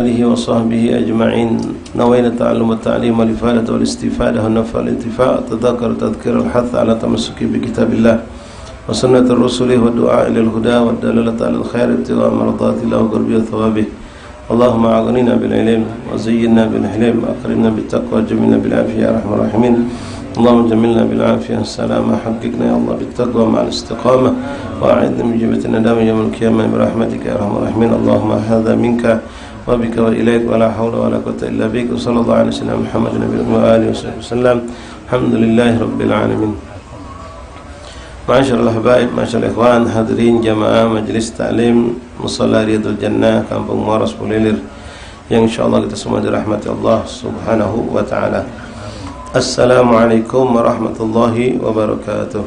آله وصحبه أجمعين. نوينا التعلم والتعليم والإفادة والاستفادة والنفع والانتفاع التذاكر تذكير الحث على التمسك بكتاب الله وسنة الرسل والدعاء إلى الهدى والدلالة على الخير ابتغاء مرضات الله وقربية ثوابه. اللهم أغننا بالعلم وزينا بالحلم وأكرمنا بالتقوى وجملنا بالعافية يا أرحم الراحمين. اللهم جملنا بالعافية السلامة حققنا يا الله بالتقوى مع الاستقامة وأعذنا من جبة الندامة يوم القيامة برحمتك يا أرحم الراحمين. اللهم هذا منك وبك وإليك ولا حول ولا قوة إلا بك. وصلى الله على سيدنا محمد وآله وصحبه وسلم. الحمد لله رب العالمين. Masyaallah habaib, masyaallah ikhwan, hadirin jamaah Majelis Ta'lim Musalla Riyadul Jannah Kampung Muaras Pulilir yang insyaallah kita semua dirahmati Allah Subhanahu wa taala. Assalamualaikum warahmatullahi wabarakatuh.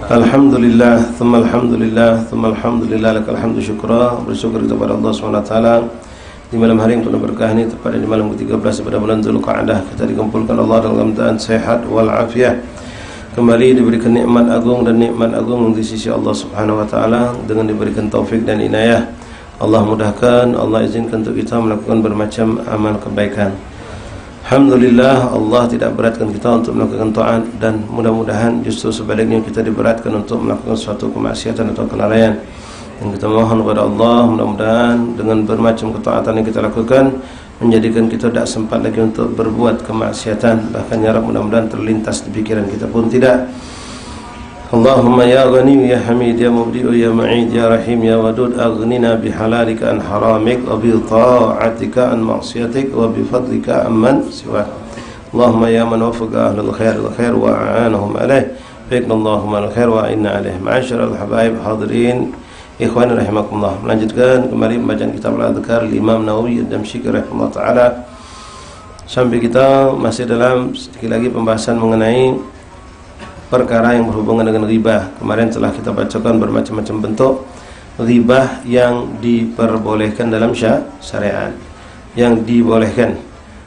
Alhamdulillah, thumma alhamdulillah, thumma alhamdulillah, lakal hamdu syukra. Bersyukur kepada Allah Subhanahu wa taala di malam hari yang penuh berkah ini, tepatnya di malam ke-13 pada bulan Zulqa'dah, kita dikumpulkan Allah dalam keadaan sehat wal afiah. Kembali diberikan nikmat agung dan nikmat agung di sisi Allah Subhanahu wa taala dengan diberikan taufik dan inayah. Allah mudahkan, Allah izinkan untuk kita melakukan bermacam amal kebaikan. Alhamdulillah, Allah tidak beratkan kita untuk melakukan taat, dan mudah-mudahan justru sebaliknya kita diberatkan untuk melakukan suatu kemaksiatan atau kelalaian. Yang kita mohon kepada Allah, mudah-mudahan dengan bermacam ketaatan yang kita lakukan menjadikan kita tidak sempat lagi untuk berbuat kemaksiatan. Bahkan ya Rabb, mudah-mudahan terlintas di pikiran kita pun tidak. Allahumma ya Ghani ya Hamid ya Mubdi'u ya Ma'id ya Rahim ya Wadud, aghnina bihalalika an haramik wa bi ta'atika an ma'siyatik wa bi fadlika amman siwak. Allahumma ya man wafaqa ahlul khair al khair wa a'anahum alaih, fiqna Allahumma al khair wa inna alaih. Ma'asyiral habaib hadirin ikhwan rahimakumullah, melanjutkan kembali pembacaan kitab Al-Adhkar Imam Nawawi Ad-Damsyiki rahimahullah taala, sampai kita masih dalam sedikit lagi pembahasan mengenai perkara yang berhubungan dengan ghibah. Kemarin telah kita bacakan bermacam-macam bentuk ghibah yang diperbolehkan dalam syariat, yang dibolehkan.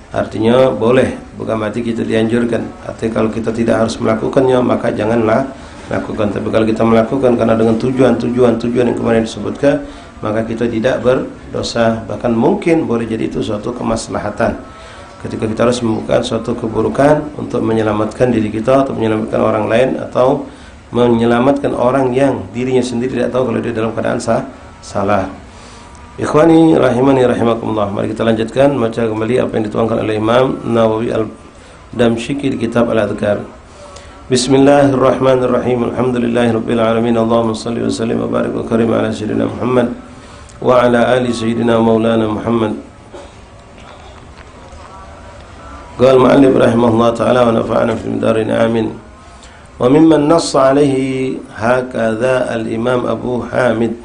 Artinya boleh, bukan berarti kita dianjurkan. Artinya kalau kita tidak harus melakukannya maka janganlah lakukan. Tapi kalau kita melakukan karena dengan tujuan yang kemarin disebutkan, maka kita tidak berdosa. Bahkan mungkin boleh jadi itu suatu kemaslahatan ketika kita harus membuka suatu keburukan untuk menyelamatkan diri kita atau menyelamatkan orang lain, atau menyelamatkan orang yang dirinya sendiri tidak tahu kalau dia dalam keadaan salah. Ikhwani rahimani rahimakumullah, mari kita lanjutkan baca kembali apa yang dituangkan oleh Imam Nawawi Al-Damsyiki di kitab Al-Adhkar. Bismillahirrahmanirrahim. Alhamdulillahirabbil alamin. Allahumma shalli wa sallim wa barik wa karim ala sayyidina Muhammad wa ala ali sayyidina maulana Muhammad. Qala al-mu'allif rahimahullah ta'ala wa nafa'ana fil darin amin. Wa mimman nassa alayhi hakadha al-imam Abu Hamid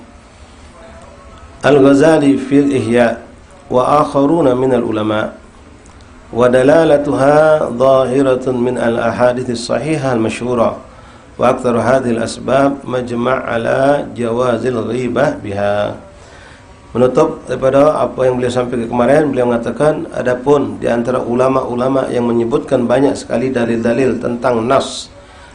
Al-Ghazali fil Ihya wa akharuna min al-ulama, wa dalalatuha zahiratun min al-ahadith as-sahihah al-mashhura, wa aktharu hadhihi al-asbab majma' ala jawazil ghibah biha. Menutup daripada apa yang beliau sampaikan kemarin, beliau mengatakan adapun di antara ulama-ulama yang menyebutkan banyak sekali dalil-dalil tentang nas,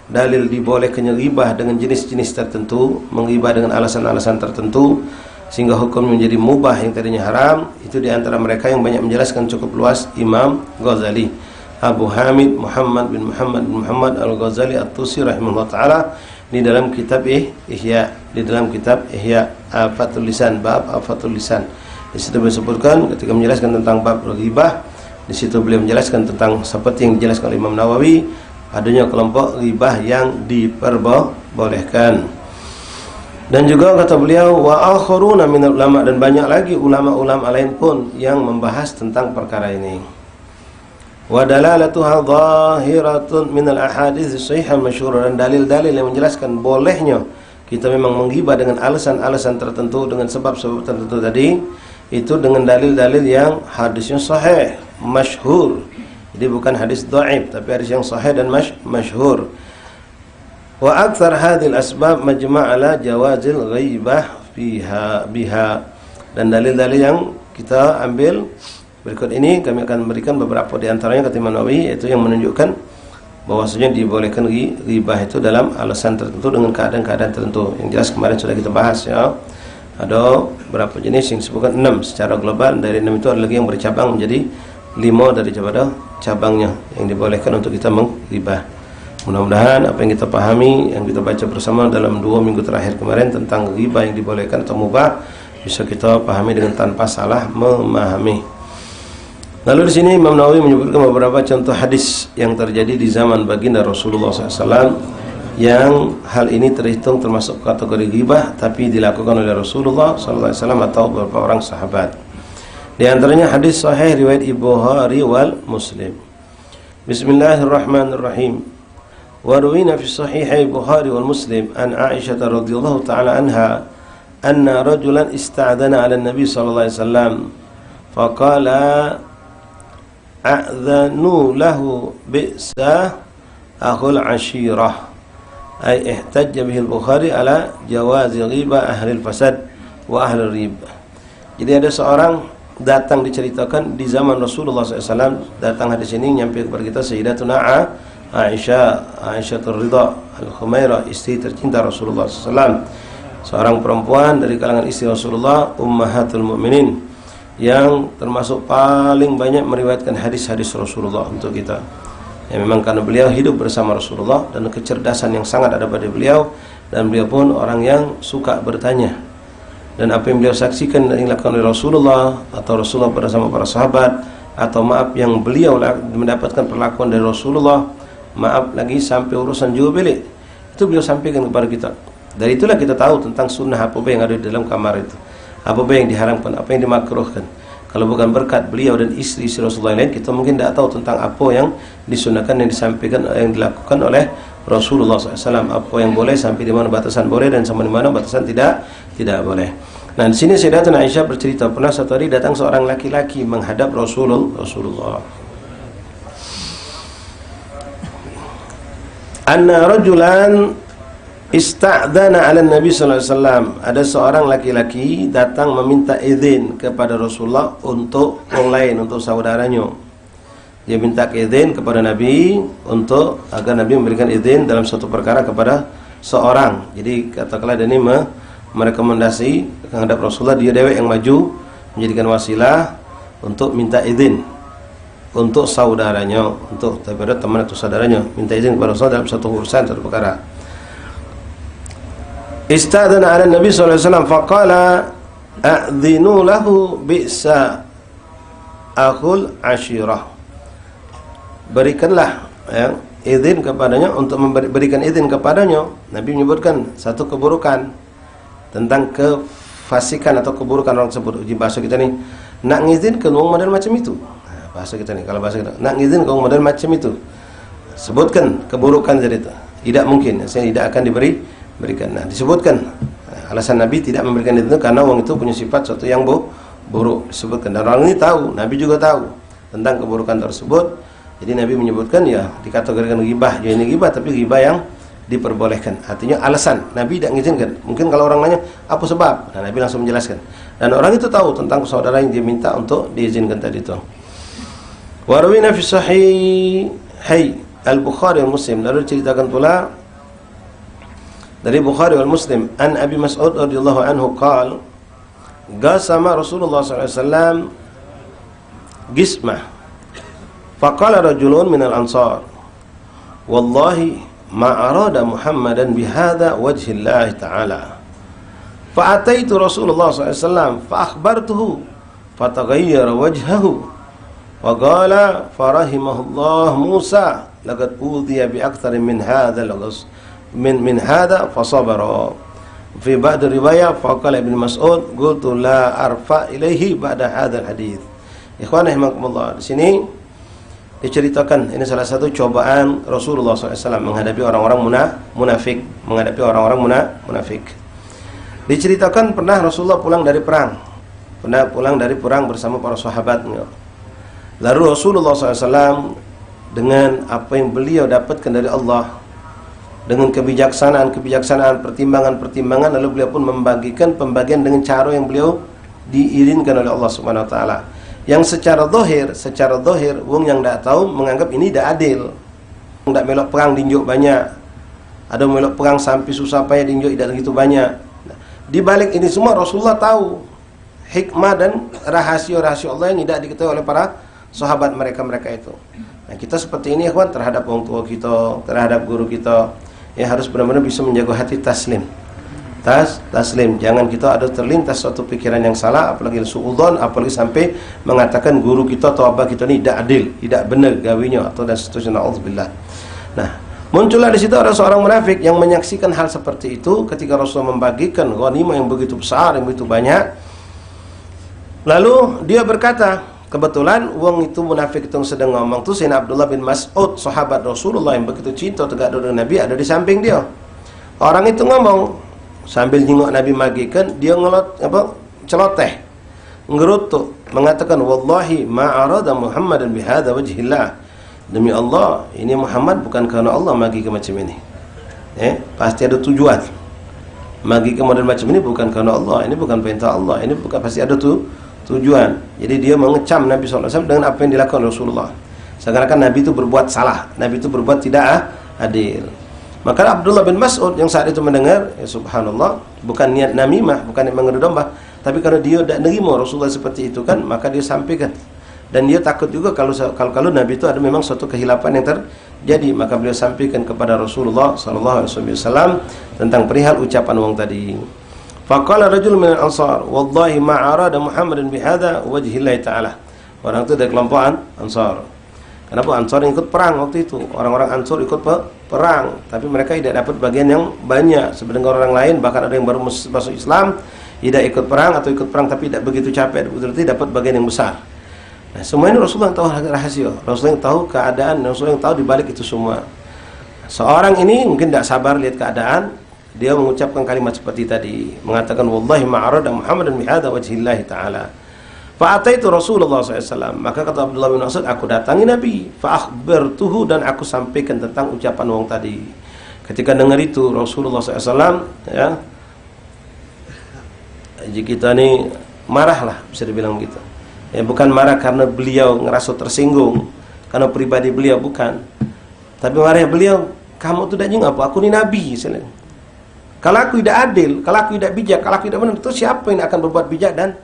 dalil dibolehkannya ghibah dengan jenis-jenis tertentu, menghibah dengan alasan-alasan tertentu sehingga hukum menjadi mubah yang tadinya haram. Itu di antara mereka yang banyak menjelaskan cukup luas Imam Ghazali, Abu Hamid Muhammad bin Muhammad Al-Ghazali At-Tusi rahimahullah taala di dalam kitab Ihya, di dalam kitab Ihya Fathul Lisan, bab Fathul Lisan. Di situ beliau sebutkan ketika menjelaskan tentang bab ghibah, di situ beliau menjelaskan tentang seperti yang dijelaskan oleh Imam Nawawi, adanya kelompok ghibah yang diperbolehkan. Dan juga kata beliau wa akharuna minal ulama, dan banyak lagi ulama-ulama lain pun yang membahas tentang perkara ini. Wa dalalatuha zahiratun minal ahadits sahihah masyhurah, dan dalil-dalil yang menjelaskan bolehnya kita memang menghibah dengan alasan-alasan tertentu, dengan sebab-sebab tertentu tadi, itu dengan dalil-dalil yang hadisnya sahih, masyhur. Jadi bukan hadis dhaif, tapi hadis yang sahih dan masyhur. Wa aktsar hadhil asbab majma' ala jawazil ghaibah biha, dan dalil-dalil yang kita ambil berikut ini kami akan berikan beberapa di antaranya kata Imam Nawawi, yaitu yang menunjukkan bahwasanya dibolehkan ghibah itu dalam alasan tertentu dengan keadaan-keadaan tertentu. Yang jelas kemarin sudah kita bahas ya. Ada berapa jenis yang disebutkan 6 secara global. Dari 6 itu ada lagi yang bercabang menjadi 5 daripada cabangnya yang dibolehkan untuk kita menggibah. Mudah-mudahan apa yang kita pahami, yang kita baca bersama dalam 2 minggu terakhir kemarin tentang ghibah yang dibolehkan atau mubah, bisa kita pahami dengan tanpa salah memahami. Lalu di sini Imam Nawawi menyebutkan beberapa contoh hadis yang terjadi di zaman baginda Rasulullah SAW, yang hal ini terhitung termasuk kategori ghibah tapi dilakukan oleh Rasulullah SAW atau beberapa orang sahabat. Di antaranya hadis sahih riwayat Bukhari wal Muslim. Bismillahirrahmanirrahim. Wa ruwina fi sahihai Bukhari wal Muslim an Aisyah radhiyallahu ta'ala anha anna rajulan ista'dana 'ala an-nabi sallallahu alaihi wasallam faqala a'dhanu lahu bi'sa akhul ashirah, ay ihtajja bihi al-Bukhari ala jawazi ghibah ahli al-fasad wa ahli al-riba. Jadi ada seorang datang, diceritakan di zaman Rasulullah SAW, datang hadis ini nyampe kepada kita Sayyidatuna Aisyah Ridha Al-Khumairah, istri tercinta Rasulullah SAW, seorang perempuan dari kalangan istri Rasulullah, ummahatul mu'minin, yang termasuk paling banyak meriwayatkan hadis-hadis Rasulullah untuk kita. Ya, memang karena beliau hidup bersama Rasulullah dan kecerdasan yang sangat ada pada beliau, dan beliau pun orang yang suka bertanya, dan apa yang beliau saksikan dan dilakukan oleh Rasulullah atau Rasulullah bersama para sahabat, atau maaf yang beliau mendapatkan perlakuan dari Rasulullah, maaf lagi sampai urusan jual beli, itu beliau sampaikan kepada kita. Dari itulah kita tahu tentang sunnah apa yang ada di dalam kamar itu, apa yang diharamkan, apa yang dimakruhkan. Kalau bukan berkat beliau dan istri-istri Rasulullah lain, kita mungkin tidak tahu tentang apa yang disunahkan, yang disampaikan, yang dilakukan oleh Rasulullah SAW. Apa yang boleh, sampai di mana batasan boleh, dan sampai di mana batasan tidak boleh. Nah, di sini Sayyidatuna Aisyah bercerita, pernah satu hari datang seorang laki-laki menghadap Rasulullah. Anna rajulan ista'dana 'ala Nabi sallallahu alaihi wasallam. Ada seorang laki-laki datang meminta izin kepada Rasulullah untuk orang lain, untuk saudaranya. Dia minta izin kepada Nabi untuk agar Nabi memberikan izin dalam suatu perkara kepada seorang. Jadi katakanlah dia ini merekomendasi menghadap Rasulullah, dia dewek yang maju menjadikan wasilah untuk minta izin untuk saudaranya, untuk teman atau saudaranya, minta izin kepada Rasulullah dalam satu urusan, satu perkara. Istadana 'ala Nabi sallallahu alaihi wasallam faqala a'dhinu lahu bi'sa akhul ashirah. Berikanlah izin kepadanya, untuk memberikan izin kepadanya. Nabi menyebutkan satu keburukan tentang kefasikan atau keburukan orang tersebut. Di bahasa kita ni, nak ngizinkan orang model macam itu. Bahasa kita ni, kalau bahasa kita, nak ngizinkan orang model macam itu, sebutkan keburukan jadi itu. Tidak mungkin, saya tidak akan berikan. Nah, disebutkan alasan Nabi tidak memberikan itu karena orang itu punya sifat suatu yang buruk, disebutkan. Dan orang ini tahu, Nabi juga tahu tentang keburukan tersebut. Jadi Nabi menyebutkan, ya dikategorikan ghibah, ya ini ghibah, tapi ghibah yang diperbolehkan. Artinya alasan Nabi tidak mengizinkan. Mungkin kalau orang nanya apa sebab, nah, Nabi langsung menjelaskan. Dan orang itu tahu tentang saudara yang dia minta untuk diizinkan tadi itu. Wa rawina fi sahih Al-Bukhari wal Muslim. Lalu ceritakan pula dari Bukhari wal Muslim an Abi Mas'ud radhiyallahu anhu qala qasama Rasulullah sallallahu alaihi wasallam qismah faqala rajulun minal ansar wallahi ma arada Muhammadan bihadza wajhillah ta'ala fa ataitu Rasulullah sallallahu alaihi wasallam fa akhbartuhu fataghayyara wajhahu wa qala farahimahullah Musa laqad udhiya bi aktsar min hadzal min hada fasabara. Fi ba'd riwayah faqala Ibnu Mas'ud qultu la arfa ilaihi ba'da hadzal hadits. Ikhwan rahimakumullah, di sini diceritakan ini salah satu cobaan Rasulullah SAW menghadapi orang-orang munafik, Diceritakan pernah Rasulullah pulang dari perang bersama para sahabatnya. Lalu Rasulullah SAW dengan apa yang beliau dapatkan dari Allah, dengan kebijaksanaan, pertimbangan, lalu beliau pun membagikan pembagian dengan cara yang beliau diizinkan oleh Allah Subhanahu wa taala. Yang secara zahir wong yang tidak tahu menganggap ini tidak adil. Tidak melok perang dinjuk banyak. Ada melok perang sampai susah payah dinjuk tidak begitu banyak. Di balik ini semua Rasulullah tahu hikmah dan rahasia-rahasia Allah yang tidak diketahui oleh para sahabat mereka itu. Nah, kita seperti ini ikhwan, terhadap orang tua kita, terhadap guru kita, ya harus benar-benar bisa menjaga hati taslim. Taslim, jangan kita ada terlintas suatu pikiran yang salah, apalagi suudzon, apalagi sampai mengatakan guru kita atau abah kita ini tidak adil, tidak benar gawinya atau dan seterusnya. Nauzubillah. Nah, muncullah di situ ada seorang munafik yang menyaksikan hal seperti itu ketika Rasulullah membagikan ghanimah yang begitu besar, yang begitu banyak. Lalu dia berkata, kebetulan uang itu munafik itu yang sedang ngomong tuh Sayyidina Abdullah bin Mas'ud, sahabat Rasulullah yang begitu cinta tegak dengan Nabi, ada di samping dia. Orang itu ngomong sambil jenguk Nabi magikan, dia celoteh, ngerutuk, mengatakan wallahi ma'arada Muhammadan bihadza wajhillah. Demi Allah, ini Muhammad bukan karena Allah magi ke macam ini. Pasti ada tujuan. Magi ke model macam ini bukan karena Allah, ini bukan perintah Allah, ini bukan, pasti ada tujuan. Jadi dia mengecam Nabi SAW dengan apa yang dilakukan Rasulullah. Seakan-akan Nabi itu berbuat salah, Nabi itu berbuat tidak adil. Maka Abdullah bin Mas'ud yang saat itu mendengar, ya subhanallah, bukan niat namimah, bukan niat mengadu domba, tapi karena dia tidak menerima Rasulullah seperti itu kan, maka dia sampaikan. Dan dia takut juga kalau Nabi itu ada memang suatu kehilapan yang terjadi, maka beliau sampaikan kepada Rasulullah SAW tentang perihal ucapan wong tadi. Faqala rajul min al-ansar, wallahi ma arada Muhammadan bihadza wajhillahi ta'ala. Orang itu dari kelompok Ansar. Kenapa Ansar yang ikut perang waktu itu? Orang-orang Ansar ikut perang, tapi mereka tidak dapat bagian yang banyak. Sedangkan orang lain, bahkan ada yang baru masuk Islam, tidak ikut perang atau ikut perang tapi tidak begitu capek, betul-betul dapat bagian yang besar. Nah, semua ini Rasulullah yang tahu rahasia, Rasulullah yang tahu keadaan, Rasulullah yang tahu dibalik itu semua. Seorang ini mungkin tidak sabar lihat keadaan, dia mengucapkan kalimat seperti tadi, mengatakan wallahi ma'arada Muhammadan bihadza wajhillahi ta'ala. Fa'ataitu Rasulullah SAW, maka kata Abdullah bin Mas'ud, aku datangi Nabi, fa'akhbartuhu, dan aku sampaikan tentang ucapan wong tadi. Ketika dengar itu Rasulullah SAW, ya, jika kita ini marahlah, bisa dibilang begitu. Ya, bukan marah karena beliau ngerasa tersinggung karena pribadi beliau, bukan, tapi marah beliau, kamu tuh tidak apa, aku ini Nabi. Kalau aku tidak adil, kalau aku tidak bijak, kalau aku tidak benar, itu siapa yang akan berbuat bijak? Dan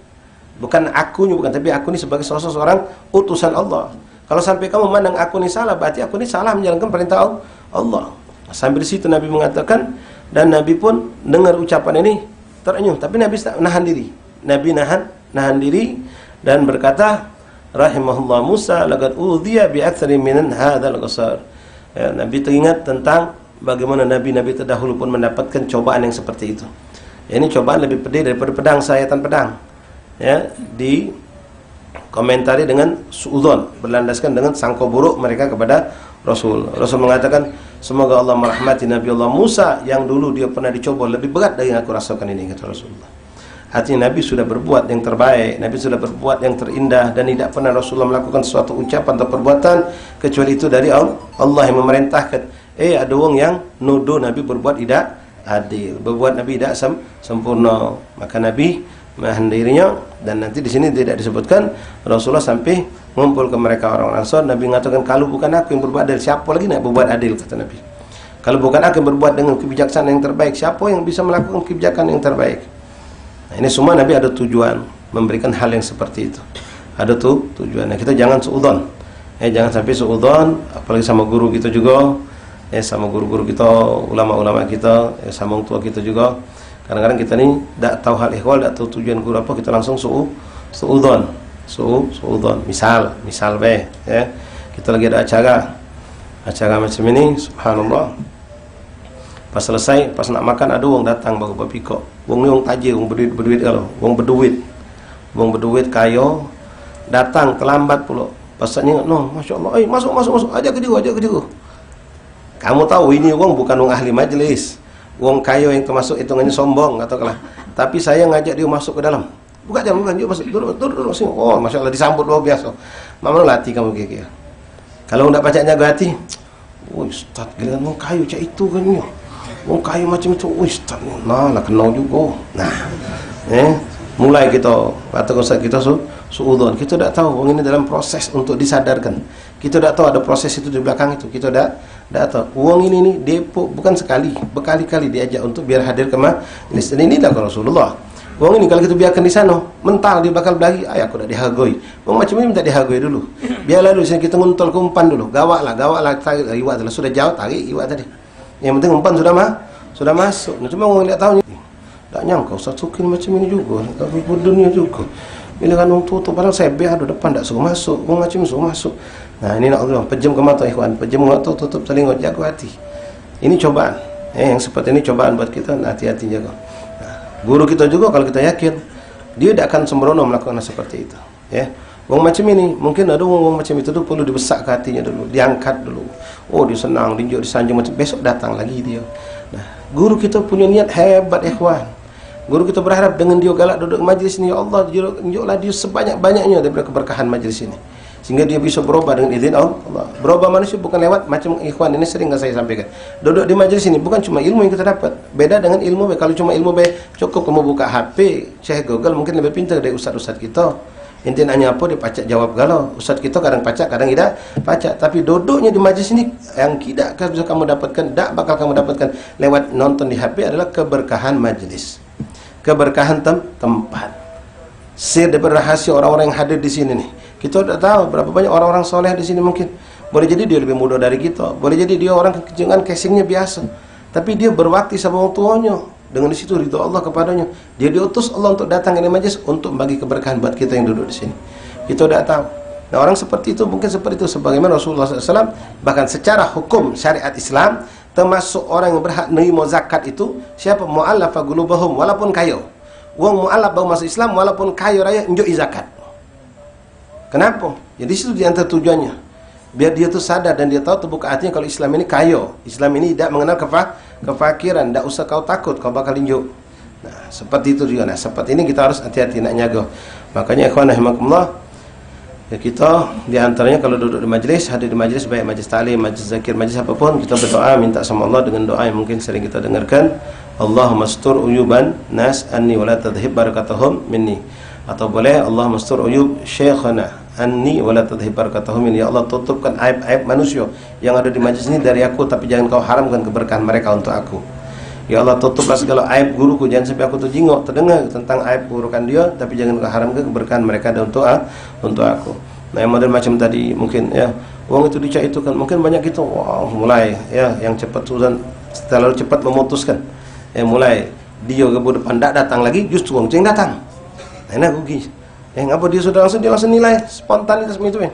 bukan akunya, bukan, tapi aku ini sebagai seorang utusan Allah. Kalau sampai kamu memandang aku ini salah, berarti aku ini salah menjalankan perintah Allah. Sambil di situ Nabi mengatakan, dan Nabi pun dengar ucapan ini terenyuh, tapi Nabi nahan diri. Nabi nahan diri dan berkata, rahimahullah Musa laqad udhiya bi aktsari min hadzal qasar. Ya, Nabi teringat tentang bagaimana nabi-nabi terdahulu pun mendapatkan cobaan yang seperti itu. Ya, ini cobaan lebih pedih daripada pedang, sayatan pedang. Ya, di komentari dengan suudzon, berlandaskan dengan sangka buruk mereka kepada Rasul. Rasul mengatakan, semoga Allah merahmati Nabi Allah Musa yang dulu dia pernah dicoba lebih berat dari yang aku rasakan ini, kata Rasulullah. Artinya Nabi sudah berbuat yang terbaik, Nabi sudah berbuat yang terindah, dan tidak pernah Rasulullah melakukan suatu ucapan atau perbuatan kecuali itu dari Allah yang memerintahkan. Ada orang yang nuduh Nabi berbuat tidak adil, berbuat Nabi tidak sempurna, maka Nabi menahan dirinya. Dan nanti di sini tidak disebutkan Rasulullah sampai ngumpul ke mereka orang-orang Ansar. Nabi mengatakan, kalau bukan aku yang berbuat adil, siapa lagi nak berbuat adil, kata Nabi. Kalau bukan aku yang berbuat dengan kebijaksanaan yang terbaik, siapa yang bisa melakukan kebijakan yang terbaik? Nah, ini semua Nabi ada tujuan memberikan hal yang seperti itu. Ada tujuan. Nah, kita jangan suudzon. Jangan sampai suudzon, apalagi sama guru kita juga. Sama guru-guru kita, ulama-ulama kita, sama orang tua kita juga. Kadang-kadang kita ni tak tahu hal ihwal, tak tahu tujuan guru apa, kita langsung suudzon. Misal kita lagi ada acara macam ini, subhanallah. Pas selesai, pas nak makan, ada orang datang baru berpikir, wong ni wong tajir, wong berduit kalau, wong berduit kaya, datang terlambat pula. Pasanya no, masya Allah, masuk, ajak ke dia. Kamu tahu ini wong bukan wong ahli majlis, wong kaya yang termasuk hitungannya sombong atau kalah. Tapi saya ngajak dia masuk ke dalam. Bukan dia masuk, duduk sini. Oh, masya Allah, disambut luar biasa. Mama latih kamu kira. Kalau tidak pacaknya hati, Ustaz, gila wong kayu cak itu kan ya. Wong kayu macam itu, Ustaz, nah lah kenal juga. Nah, mulai kita kata Ustaz kita suudzon. Kita tidak tahu wong ini dalam proses untuk disadarkan. Kita tidak tahu ada proses itu di belakang itu. Kita tidak Tak tahu. Uang ini nih depo bukan sekali, berkali-kali diajak untuk biar hadir ke majlis. Dan ini tak Rasulullah. Uang ini kalau kita biarkan di sana, mental dia bakal lagi. Ay, aku tak dihargai. Uang macam ini minta dihargai dulu. Biarlah dulu kita nguntol ke umpan dulu. Gawaklah, tarik iwak telah sudah jauh tarik iwak tadi. Yang penting umpan sudah masuk. Nah, cuma orang lihat tahu ni. Tak nyangka Ustaz Sukin macam ini juga. Tapi dunia juga. Bila kan orang tutup padahal saya biar ada depan tak suruh masuk. Orang macam ni suruh masuk. Nah, ini nak Allah pejam ke mata ikhwan, pejam ke mata, tutup telinga, jaga hati. Ini cobaan. Yang seperti ini cobaan buat kita, hati-hati jaga. Nah, guru kita juga kalau kita yakin dia tidak akan sembrono melakukan seperti itu. Ya. Orang macam ini, mungkin ada orang macam itu tu perlu dibesak ke hatinya dulu, diangkat dulu. Oh, dia senang, diunjuk, disanjung macam besok datang lagi dia. Nah, guru kita punya niat hebat ikhwan. Guru kita berharap dengan dia galak duduk majlis ini, ya Allah, tunjuklah dia sebanyak-banyaknya daripada keberkahan majlis ini. Sehingga dia bisa berubah dengan izin Allah. Berubah manusia bukan lewat macam ikhwan ini sering saya sampaikan. Duduk di majlis ini bukan cuma ilmu yang kita dapat. Beda dengan ilmu. Kalau cuma ilmu cukup kamu buka HP, cek Google mungkin lebih pintar dari ustaz-ustaz kita. Intinya hanya apa dia pacak jawab galau. Ustaz kita kadang pacak, kadang tidak pacak. Tapi duduknya di majlis ini yang tidak bisa kamu dapatkan, tak bakal kamu dapatkan lewat nonton di HP adalah keberkahan majlis. Keberkahan tempat. Sir daripada rahasia orang-orang yang hadir di sini nih. Kita tidak tahu berapa banyak orang-orang soleh di sini mungkin. Boleh jadi dia lebih muda dari kita. Boleh jadi dia orang dengan casingnya biasa. Tapi dia berbakti sama orang tuanya. Dengan di situ ridha Allah kepadanya. Dia diutus Allah untuk datang ke majlis untuk bagi keberkahan buat kita yang duduk di sini. Kita tidak tahu. Nah, orang seperti itu mungkin seperti itu sebagaimana Rasulullah SAW bahkan secara hukum syariat Islam termasuk orang yang berhak menerima zakat itu siapa? Mu'allafa qulubahum walaupun kaya. Wong mu'allaf baru masuk Islam walaupun kaya raya enjoi zakat. Kenapa? Jadi situ di antara tujuannya. Biar dia tu sadar dan dia tahu terbuka hatinya kalau Islam ini kaya. Islam ini tidak mengenal kefakiran. Tak usah kau takut kau bakal injuk. Nah, seperti itu juga. Nah, seperti ini kita harus hati-hati nak jaga. Makanya ikhwan rahimakumullah, ya kita di antaranya kalau duduk di majlis, hadir di majlis, baik majlis ta'lim, majlis zakir, majlis apapun, kita berdoa minta sama Allah dengan doa yang mungkin sering kita dengarkan. Allahumma astur uyuban nas anni wa la tadhhib barakatuhum minni. Atau boleh Allahumma astur uyub syekhana anni wa la tadhhib barakatuhum minni. Ya Allah, tutupkan aib-aib manusia yang ada di majlis ini dari aku, tapi jangan kau haramkan keberkahan mereka untuk aku. Ya Allah, tutuplah segala aib guruku, jangan sampai aku terjenguk terdengar tentang aib keburukan dia, tapi jangan kau haramkan keberkahan mereka dan untuk aku. Nah, yang model macam tadi mungkin ya, uang itu dicak itu kan mungkin banyak kita mulai ya yang cepat sudah terlalu cepat memutuskan. Mulai dia ke depan tak datang lagi, justru orang yang datang. Nah, enak rugi. Ngapa dia sudah dia langsung nilai spontanitas itu ya.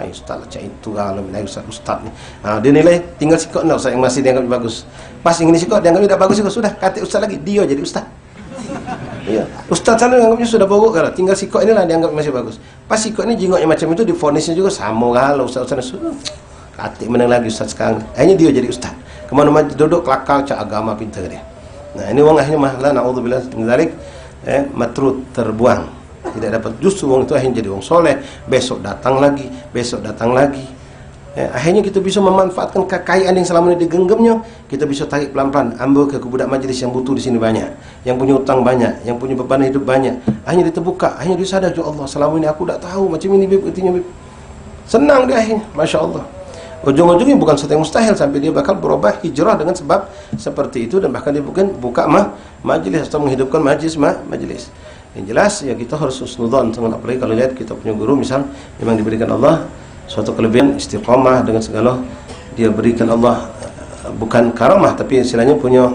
Ustaz lah cak itu kalau nilai ustaz ni. Dia nilai tinggal sikap nak ustaz yang masih dianggap bagus. Pas yang ini sikap dianggap tidak bagus juga sudah kata ustaz lagi dia jadi ustaz. Ya, ustaz selalu anggapnya sudah buruk kalau tinggal sikap inilah dianggap masih bagus. Pas sikap ini jingoknya macam itu difonisnya juga sama kalau ustaz sudah katik menang lagi ustaz sekarang. Akhirnya dia jadi ustaz. Kemana-mana duduk kelakar cak agama pintar dia. Nah, ini orang akhirnya malah naudzubillah min dzalik matrud terbuang. Tidak dapat, justru orang itu akhirnya jadi orang soleh, besok datang lagi. Akhirnya kita bisa memanfaatkan kekayaan yang selama ini digenggamnya, kita bisa tarik pelan-pelan, ambil ke budak majlis yang butuh di sini banyak, yang punya utang banyak, yang punya beban hidup banyak. Akhirnya dia terbuka, akhirnya dia sadar, ya Allah, selama ini aku tak tahu macam ini bib, senang dia akhirnya, masya Allah. Ujung-ujungnya bukan sesuatu yang mustahil sampai dia bakal berubah hijrah dengan sebab seperti itu, dan bahkan dia bukan buka majlis atau menghidupkan majlis. Yang jelas ya kita harus husnudzon, apalagi kalau lihat kita punya guru misal memang diberikan Allah suatu kelebihan istiqamah dengan segala dia berikan Allah, bukan karamah tapi istilahnya punya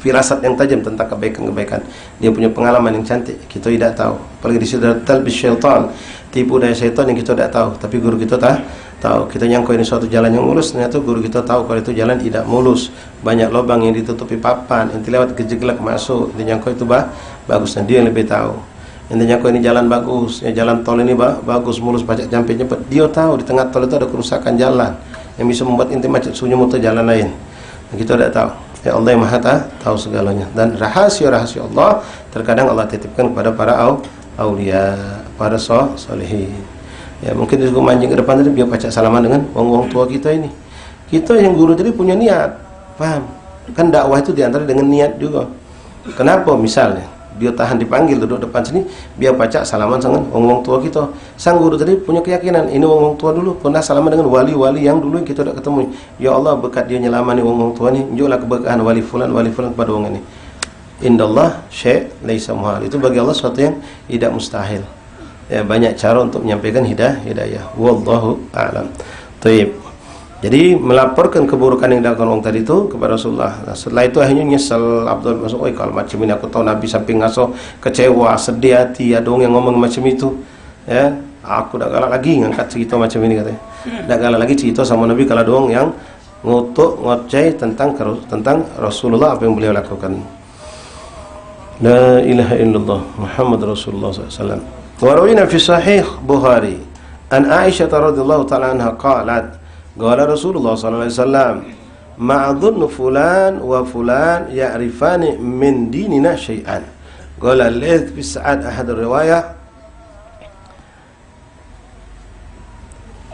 firasat yang tajam tentang kebaikan-kebaikan. Dia punya pengalaman yang cantik, kita tidak tahu. Apalagi di situ ada talbis syaitan, tipu daya syaitan yang kita tidak tahu, tapi guru kita tahu. Kita nyangka ini suatu jalan yang mulus, ternyata guru kita tahu kalau itu jalan tidak mulus, banyak lubang yang ditutupi papan, yang lewat kejeglek masuk. Dia nyangka itu bagus, dan dia yang lebih tahu. Intinya kau ini jalan bagus, ya jalan tol ini bagus, mulus, pacak sampai cepat. Dia tahu di tengah tol itu ada kerusakan jalan yang bisa membuat inti macet sunyi muter jalan lain. Dan kita tidak tahu. Ya Allah yang Maha tahu segalanya. Dan rahasia-rahasia Allah terkadang Allah titipkan kepada para aulia, para solehin. Ya mungkin dia juga mancing ke depan tadi biar pacak salaman dengan orang tua kita ini. Kita yang guru tadi punya niat, paham? Kan dakwah itu diantara dengan niat juga. Kenapa misalnya? dia tahan dipanggil duduk depan sini, biar pacak salaman dengan wong tua kita. Sang guru tadi punya keyakinan ini wong tua dulu pernah salaman dengan wali-wali yang dulu kita tidak ketemu. Ya Allah, berkat dia nyelamani wong tua ni, tunjuklah keberkahan wali fulan kepada wong ini. Indallah syai' laisa muhal. Itu bagi Allah sesuatu yang tidak mustahil. Ya, banyak cara untuk menyampaikan hidayah. Wallahu a'lam. Taib. Jadi melaporkan keburukan yang dilakukan orang tadi itu kepada Rasulullah. Nah, setelah itu akhirnya nyesal Abdul masuk, kalau macam ini aku tahu Nabi sampai ngaso kecewa, sedih hati, ada orang yang ngomong macam itu. Ya, aku tak galak lagi ngangkat cerita macam ini katanya. Tak galak lagi cerita sama Nabi kalau ada orang yang ngutuk, ngoceh tentang Rasulullah apa yang beliau lakukan. La ilaha illallah Muhammad Rasulullah SAW. Wa rawina fi sahih Bukhari an Aisyah radhiyallahu ta'ala anha qalat qala Rasulullah sallallahu alaihi wasallam ma'adhunnu fulan wa fulan ya'rifani min dinina syai'an. Qala Laits fi Sa'ad ahad riwayah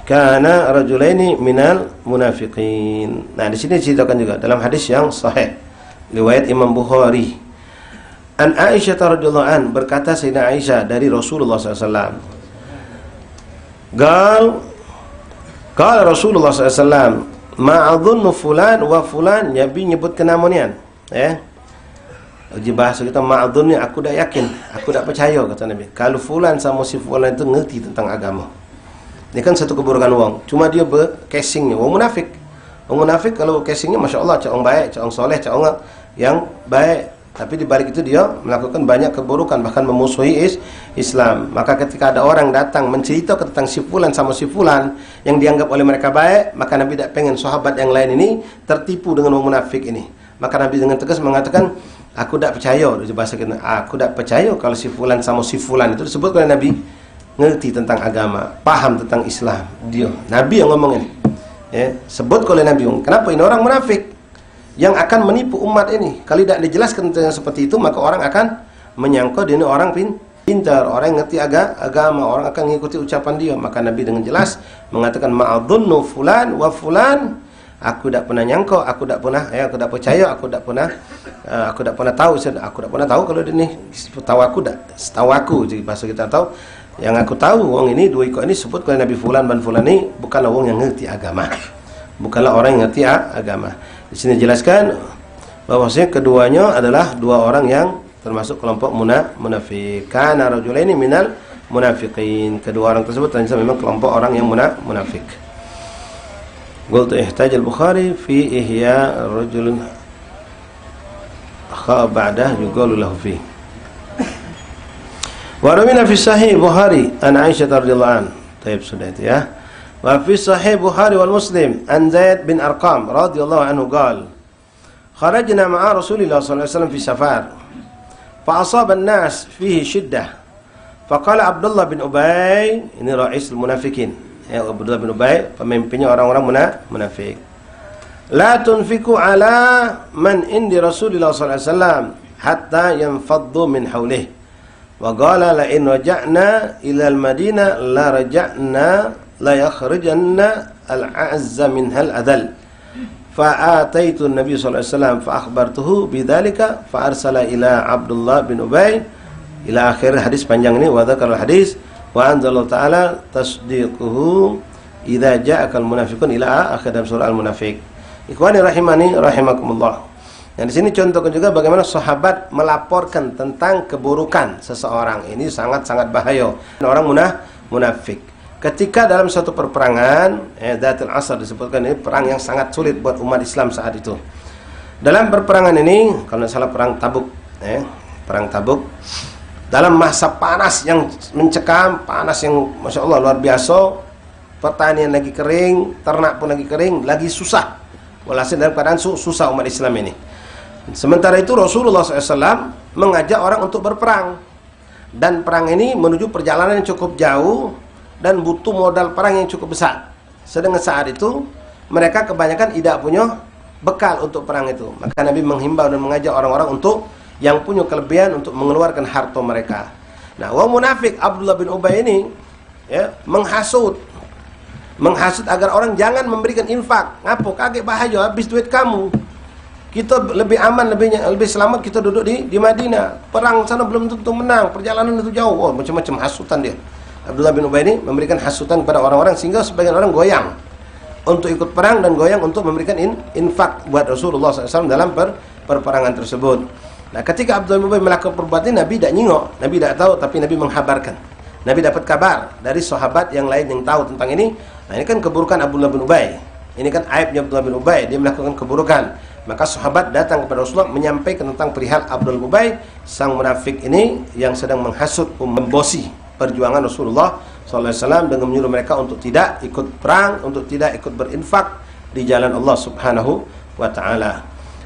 kana rajulaini minal munafiqin. Nah, di sini diceritakan juga dalam hadis yang sahih riwayat Imam Bukhari. An Aisyah radhiyallahu an berkata Sayyidina Aisyah dari Rasulullah sallallahu alaihi wasallam. Qala Rasulullah SAW ma'adhunnu fulan wa fulan, Nabi nyebutkan nama nian. Uji bahasa kita ma'adhun ni aku tak yakin, aku tak percaya kata Nabi. Kalau fulan sama si fulan itu ngerti tentang agama. Ini kan satu keburukan orang. Cuma dia bercasingnya orang munafik. Orang munafik kalau casingnya Masya Allah, cak orang baik, cak orang soleh, cak orang yang baik. Tapi di balik itu dia melakukan banyak keburukan, bahkan memusuhi Islam. Maka ketika ada orang datang menceritakan tentang si fulan sama si fulan yang dianggap oleh mereka baik, maka Nabi tidak pengen sahabat yang lain ini tertipu dengan orang munafik ini. Maka Nabi dengan tegas mengatakan, aku tidak percaya, di bahasa kita, aku tidak percaya kalau si fulan sama si fulan itu disebut oleh Nabi ngerti tentang agama, paham tentang Islam. Dia Nabi yang ngomong ini. Sebut oleh Nabi. Kenapa ini orang munafik yang akan menipu umat ini? Kalau tidak dijelaskan seperti itu, maka orang akan menyangka dia ini orang pintar, orang yang ngerti agama, orang akan mengikuti ucapan dia. Maka Nabi dengan jelas mengatakan ma'adhunnu fulan wa fulan, aku tidak pernah nyangka, aku tidak pernah, aku tidak percaya, aku tidak pernah tahu kalau dia ini setahu aku, jadi bahasa kita tahu. Yang aku tahu orang ini dua ikut ini sebut kalau Nabi fulan dan fulan ini bukanlah orang yang ngerti agama, bukanlah orang yang ngerti agama. Di sini jelaskan bahwasanya keduanya adalah dua orang yang termasuk kelompok munafik. Kana rajulaini minal munafiqin. Kedua orang tersebut ternyata memang kelompok orang yang munafik. Qultu ihtaj al-Bukhari fi ihya rajulun kha ba'dah yuqalu lahu fi. Wa rawina fi sahih Bukhari an Aisyah radhiyallahu anha. Taib sudah itu ya. Wa fi sahih Bukhari wal Muslim an Zaid bin Arqam radhiyallahu anhu qala kharajna ma'a Rasulillah sallallahu alaihi wasallam fi safar fa asaba an-nas fihi shiddah fa qala Abdullah bin Ubay, ini rais al-munafikin, Abdullah bin Ubay pemimpinnya orang-orang munafik, la tunfiku ala man indi Rasulillah sallallahu alaihi wasallam hatta yanfaddu min hawlihi wa qala la in raja'na ila al-Madinah la raja'na la yakhrujanna al-a'azza min hal-adhal fa ataitu an-nabiy sallallahu alaihi wasallam fa akhbartuhu bidzalika fa arsala ila Abdullah bin Ubay ila akhir hadis panjang ini. Wa dzakara al-hadis wa anzala ta'ala tasdiquhu idza ja'akal munafiqun ila akhir dalam surah Al-Munafiq. Ikhwani rahimani rahimakumullah. Yang di sini contohkan juga bagaimana sahabat melaporkan tentang keburukan seseorang. Ini sangat-sangat bahaya. Orang munafik. Ketika dalam suatu perperangan, Dhatul Asr disebutkan ini perang yang sangat sulit buat umat Islam saat itu. Dalam perperangan ini, kalau tidak salah perang Tabuk, perang Tabuk, dalam masa panas yang mencekam, panas yang Masya Allah luar biasa, pertanian lagi kering, ternak pun lagi kering, lagi susah. Walhasil dalam keadaan susah umat Islam ini. Sementara itu Rasulullah SAW mengajak orang untuk berperang, dan perang ini menuju perjalanan yang cukup jauh dan butuh modal perang yang cukup besar. Sedangkan saat itu mereka kebanyakan tidak punya bekal untuk perang itu. Maka Nabi menghimbau dan mengajak orang-orang untuk yang punya kelebihan untuk mengeluarkan harta mereka. Nah, orang munafik Abdullah bin Ubay ini menghasut agar orang jangan memberikan infak. Ngapa? Kaget bahaya, habis duit kamu. Kita lebih aman, lebih selamat kita duduk di Madinah. Perang sana belum tentu menang, perjalanan itu jauh. Oh, macam-macam hasutan dia. Abdullah bin Ubay ini memberikan hasutan kepada orang-orang sehingga sebagian orang goyang untuk ikut perang dan goyang untuk memberikan infak buat Rasulullah SAW dalam perperangan tersebut. Nah, ketika Abdullah bin Ubay melakukan perbuatan ini, Nabi tidak nyingok, Nabi tidak tahu, tapi Nabi menghabarkan. Nabi dapat kabar dari sahabat yang lain yang tahu tentang ini. Nah, ini kan keburukan Abdullah bin Ubay. Ini kan aibnya Abdullah bin Ubay, dia melakukan keburukan. Maka sahabat datang kepada Rasulullah menyampaikan tentang perihal Abdullah bin Ubay, sang munafik ini yang sedang menghasut, membosi perjuangan Rasulullah SAW dengan menyuruh mereka untuk tidak ikut perang, untuk tidak ikut berinfak di jalan Allah Subhanahu wa Ta'ala.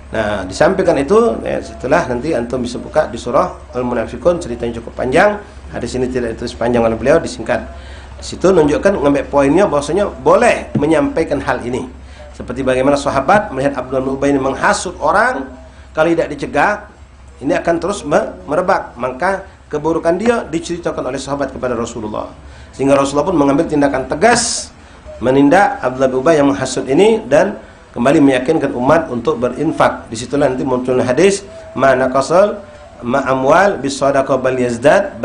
Nah, disampaikan itu setelah nanti antum bisa buka di surah Al-Munafikun, ceritanya cukup panjang. Hadis ini tidak itu sepanjang oleh beliau, disingkat. Di situ menunjukkan, ngambil poinnya bahwasanya boleh menyampaikan hal ini. Seperti bagaimana sahabat melihat Abdullah bin Ubay ini menghasut orang, kalau tidak dicegah, ini akan terus merebak. Maka keburukan dia diceritakan oleh sahabat kepada Rasulullah. Sehingga Rasulullah pun mengambil tindakan tegas, menindak Abdullah bin Ubay yang menghasut ini dan kembali meyakinkan umat untuk berinfak. Disitulah nanti muncul hadis, ma naqasal ma amwal bis sadaqah bal yazdad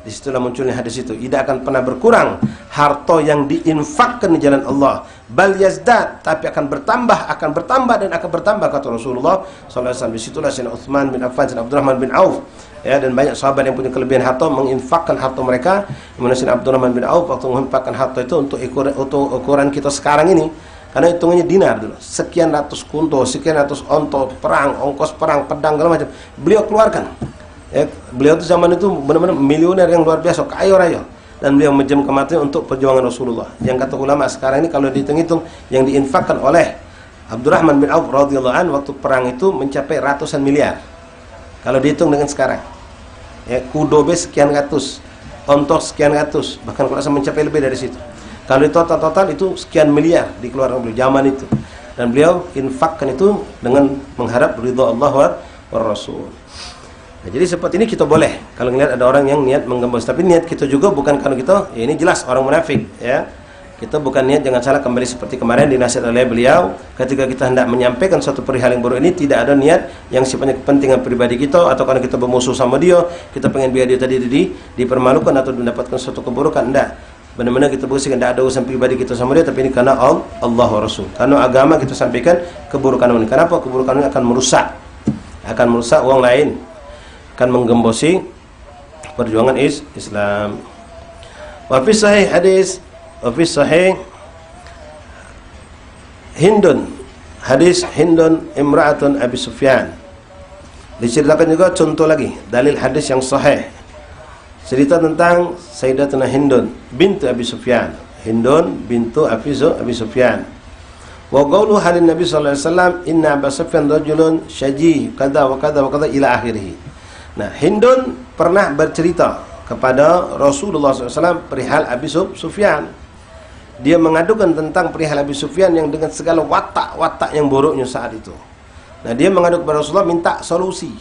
Disitulah munculnya hadis itu. Tidak akan pernah berkurang harta yang diinfakkan di jalan Allah. Bal yazdad, tapi akan bertambah dan akan bertambah, kata Rasulullah SAW. Disitulah Sayyidina Utsman bin Affan, Sayyidina Abdurrahman bin Auf, ya, dan banyak sahabat yang punya kelebihan harta menginfakkan harta mereka. Kemudian Sayyidina Abdurrahman bin Auf waktu menginfakkan harta itu untuk ukuran kita sekarang ini, karena hitungannya dinar dulu. Sekian ratus kunto, sekian ratus onto perang, ongkos perang, pedang, segala macam. Beliau keluarkan. Ya, beliau itu zaman itu benar-benar miliuner yang luar biasa, kaya raya, dan beliau menjam kematian untuk perjuangan Rasulullah. Yang kata ulama sekarang ini kalau dihitung-hitung yang diinfakkan oleh Abdurrahman bin Auf radhiyallahu anhu waktu perang itu mencapai ratusan miliar. Kalau dihitung dengan sekarang, ya, kudobe sekian ratus, ontor sekian ratus, bahkan kalau saya mencapai lebih dari situ. Kalau total itu sekian miliar dikeluarkan beliau zaman itu, dan beliau infakkan itu dengan mengharap ridha Allah wa Rasul. Nah, jadi seperti ini kita boleh kalau melihat ada orang yang niat menggembos, tapi niat kita juga bukan kalau kita, ya ini jelas orang munafik, ya. Kita bukan niat, jangan salah, kembali seperti kemarin dinasihat oleh beliau, ketika kita hendak menyampaikan suatu perihal yang buruk ini, tidak ada niat yang sifatnya kepentingan pribadi kita, atau karena kita bermusuh sama dia, kita pengen biar dia tadi dipermalukan atau mendapatkan suatu keburukan. Enggak, benar-benar kita bersihkan, tidak ada urusan pribadi kita sama dia, tapi ini karena Allah wa Rasul, karena agama kita sampaikan keburukan ini. Kenapa? Keburukan ini akan merusak orang lain, akan menggembosi perjuangan Islam. Wa fi sahih hadis, wa fi sahih hadis Hindun imra'atun Abi Sufyan. Diceritakan juga contoh lagi dalil hadis yang sahih, cerita tentang Sayyidatuna Hindun bintu Abi Sufyan. Hindun bintu Abi Sufyan. Wa qawlu halin Nabi sallallahu alaihi wasallam, inna Abu Sufyan rajulun syajih kada wa kada wa kada ila akhirih. Nah, Hindun pernah bercerita kepada Rasulullah SAW perihal Abi Sufyan. Dia mengadukan tentang perihal Abi Sufyan yang dengan segala watak-watak yang buruknya saat itu. Nah, dia mengadu kepada Rasulullah minta solusi.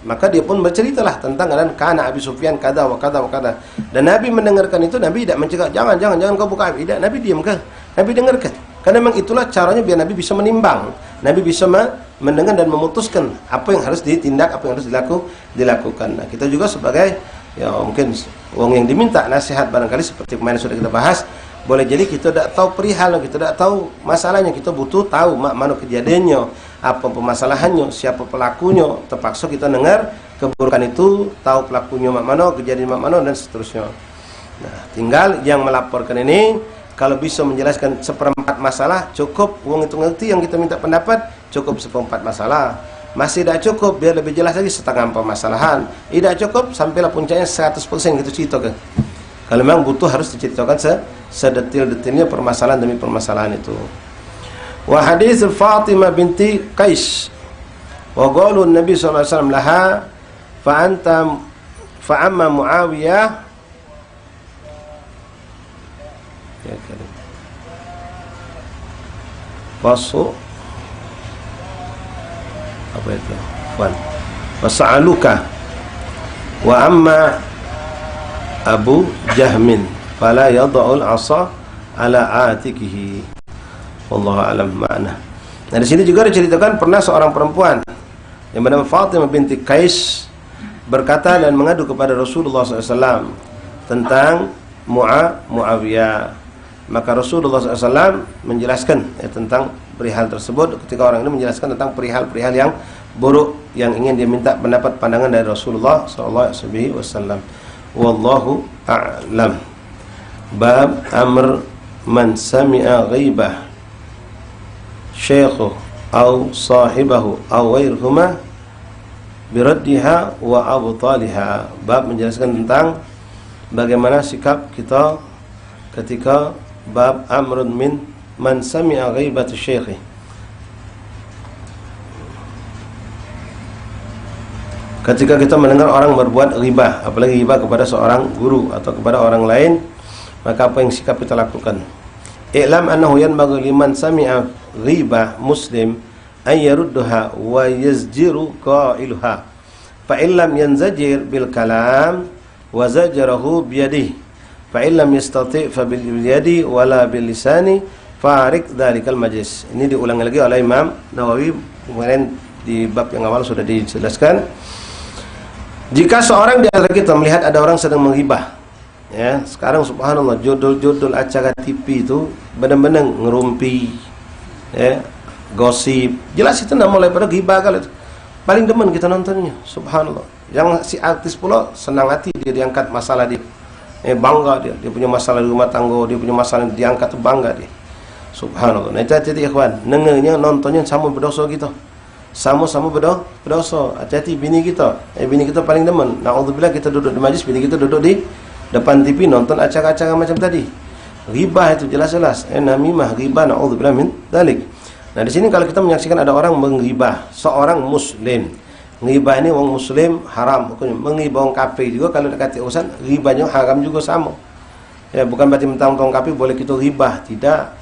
Maka dia pun berceritalah tentang keadaan kana Abi Sufyan kada wa kada wa kada. Dan Nabi mendengarkan itu, Nabi tidak mencegah, jangan kau buka. Tidak, Nabi diam ke? Nabi dengarkan. Karena memang itulah caranya biar Nabi bisa menimbang. Nabi bisa mendengar dan memutuskan apa yang harus ditindak, apa yang harus dilakukan. Nah, kita juga sebagai, ya mungkin orang yang diminta nasihat barangkali seperti kemarin sudah kita bahas, boleh jadi kita tidak tahu perihal, kita tidak tahu masalahnya, kita butuh tahu mana kejadiannya, apa permasalahannya, siapa pelakunya. Terpaksa kita dengar keburukan itu, tahu pelakunya mana, kejadian mana, dan seterusnya. Nah, tinggal yang melaporkan ini kalau bisa menjelaskan seperempat masalah cukup. Uang itu ngerti yang kita minta pendapat, cukup seperempat masalah. Masih tidak cukup, biar lebih jelas lagi setengah permasalahan. Tidak cukup, sampailah puncaknya 100% gitu ceritakan. Kalau memang butuh harus diceritakan sedetil-detilnya permasalahan demi permasalahan itu. Wa hadis Fatimah binti Qais. Wa qalu Nabi sallallahu alaihi wasallam laha fa amma Muawiyah Wasu apa itu? Wasa'aluka wa amma Abu Jahmin fala yada'ul asa ala atikihi. Wallahu a'lam makna. Nah, di sini juga diceritakan pernah seorang perempuan yang bernama Fatimah binti Qais berkata dan mengadu kepada Rasulullah SAW tentang Muawiyah. Maka Rasulullah SAW menjelaskan tentang perihal tersebut. Ketika orang ini menjelaskan tentang perihal-perihal yang buruk yang ingin dia minta pendapat pandangan dari Rasulullah SAW. Wallahu a'lam. Bab amr man sami'a ghaibah syekhu au sahibahu au ghairhuma biraddiha wa abtaliha. Bab menjelaskan tentang bagaimana sikap kita ketika bab amrun min man sami'a ghaibatu syekhi. Ketika kita mendengar orang berbuat ghibah, apalagi ghibah kepada seorang guru atau kepada orang lain, maka apa yang sikap kita lakukan? I'lam annahu yanbaghi liman sami'a ghibah muslim an yaruddaha wa yazjiru qailuha fa illam yanzajir bil kalam wa zajarahu biyadihi fa illam yastati' fa bil yadi wala bil lisani farik dzalikal majlis. Ini diulang lagi oleh Imam Nawawi. Kemarin di bab yang awal sudah dijelaskan. Jika seorang di antara kita melihat ada orang sedang menghibah, ya, sekarang subhanallah judul-judul acara TV itu benar-benar ngerumpi, ya, gosip. Jelas itu nama mulai pada ghibah kali itu. Paling demen kita nontonnya, subhanallah. Yang si artis pula senang hati dia diangkat masalah dia. Bangga dia punya masalah di rumah tangga, dia punya masalah diangkat tuh bangga dia. Subhanallah. Nah, hati-hati ikhwan, nengernya nontonnya sama berdosa kita. Sama-sama berdosa. Hati-hati bini kita. Bini kita paling demen. Na'udzubillah kita duduk di majlis, bini kita duduk di depan TV nonton acara-acara macam tadi. Ghibah itu jelas-jelas. Namimah, ghibah, na'udzubillah min dzalik. Nah, di sini kalau kita menyaksikan ada orang menghibah seorang muslim. Ghibah ini orang muslim haram hukumnya. Menghibah orang kafir juga kalau dekat urusan ghibahnya haram juga sama. Ya, bukan berarti mentang-mentang kafir boleh kita ghibah, tidak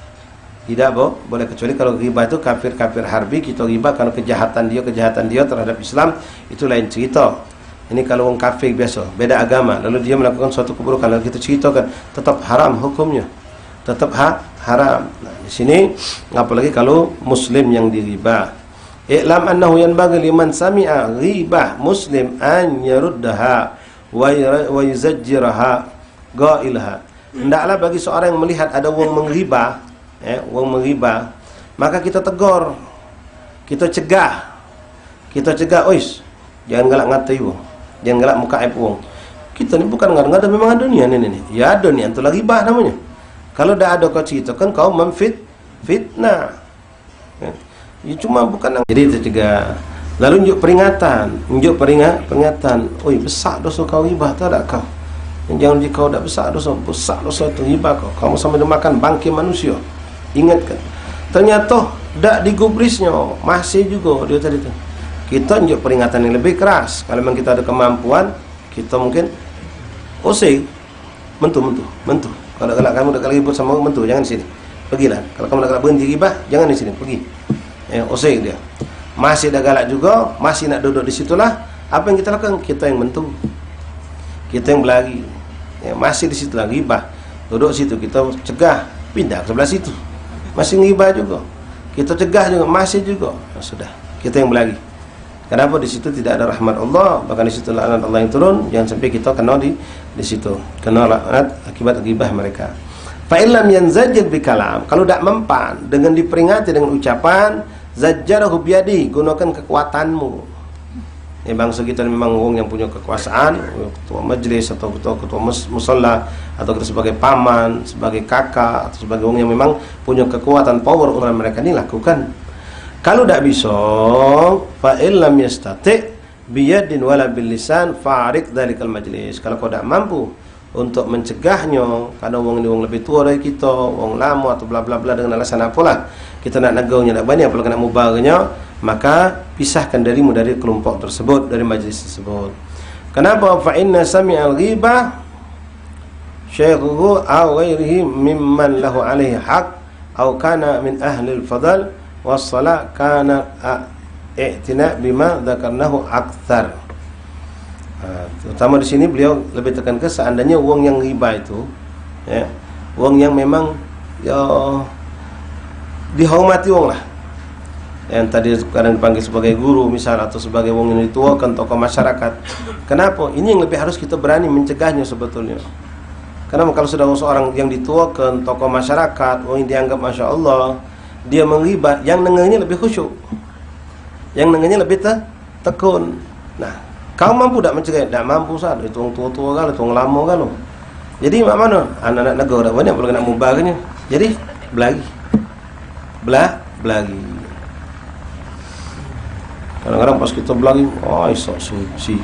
boleh, kecuali kalau ghibah itu kafir harbi, kita ghibah kalau kejahatan dia terhadap Islam itu lain cerita. Ini kalau orang kafir biasa, beda agama, lalu dia melakukan suatu keburukan, lalu kita ceritakan, tetap haram hukumnya, tetap haram. Nah, di sini apalagi kalau muslim yang dighibah. I'lam annahu yanbaghi liman sami'a ghibah muslim an yaruddaha wa yuzajjiraha qailaha. Hendaklah bagi seorang yang melihat ada orang menghibah, orang menghibah, maka kita tegur, kita cegah, ois, jangan galak ngatai wong, jangan galak muka aib wong. Kita ni bukan ngada-ngada, memang ada nian ini. Ya ada nian, itu lagi ghibah namanya. Kalau dah ada kau cerita kan kau fitnah. Ya, cuma bukan. Jadi itu juga. Lalu unjuk peringatan. Oi, besar dosa kau ghibah, tak ada kau. Jangan jika kau dah besar dosa itu ghibah kau. Kamu sampai makan bangkai manusia. Ingatkan. Ternyata dak digubrisnya masih juga dia tadi tu. Kita unjuk peringatan yang lebih keras. Kalau memang kita ada kemampuan, kita mungkin osei mentu. Kalau kamu dah lagi buat sama mentu, jangan di sini. Pergilah. Kalau kamu dah berhenti ghibah, jangan di sini, pergi. Osei dia. Masih dah galak juga, masih nak duduk di situlah. Apa yang kita lakukan? Kita yang mentu. Kita yang berlari. Masih di situ lagi ghibah. Duduk situ, kita cegah, pindah ke sebelah situ. Masih ghibah juga. Kita cegah juga, masih juga. Nah, sudah, kita yang berlari. Kenapa di situ tidak ada rahmat Allah, bahkan di situ laknat Allah yang turun. Jangan sampai kita kena di situ, kena laknat akibat ghibah mereka. Fa illam yanzajir bi kalam, kalau tak mempan dengan diperingati dengan ucapan, zajjarahu biyadi, gunakan kekuatanmu. Bangsa kita memang orang yang punya kekuasaan, ketua majlis atau ketua musalla, atau kita sebagai paman, sebagai kakak, atau sebagai orang yang memang punya kekuatan power, orang mereka ini lakukan. Kalau tidak bisa, fa illam yastati' biyadin wala bil lisan farik dzalikal majlis. Kalau kau tidak mampu untuk mencegahnya, karena orang ini orang lebih tua dari kita, orang lama atau bla bla bla, dengan alasan apalah kita nak negaunya, nak banyak, apalagi nak mubaranya, maka pisahkan dirimu dari kelompok tersebut, dari majlis tersebut. Kenapa? Fa inna sami'al ghibah syekhuhu aw ghairihi mimman lahu alaihi haq aw kana min ahli al-fadl was-salah kana i'tina bima dzakarnahu aktsar. Terutama di sini beliau lebih tekan ke seandainya wong yang ghibah itu, ya, wong yang memang ya dihormati wong lah. Yang tadi kadang dipanggil sebagai guru misal, atau sebagai wong yang dituakan, tokoh masyarakat. Kenapa? Ini yang lebih harus kita berani mencegahnya sebetulnya. Karena kalau sudah seorang yang dituakan, tokoh masyarakat, wong yang dianggap Masya Allah, dia mengribat, yang dengarnya lebih khusyuk, yang dengarnya lebih tekun. Nah, kau mampu tak mencegah? Tak mampu sah. Itu orang tua-tua kan, itu orang lama kan. Jadi mak mana? Anak-anak negara banyak boleh nak mubahnya. Jadi belagi. Belagi. Kadang-kadang pas kita belagi, oh sok suci.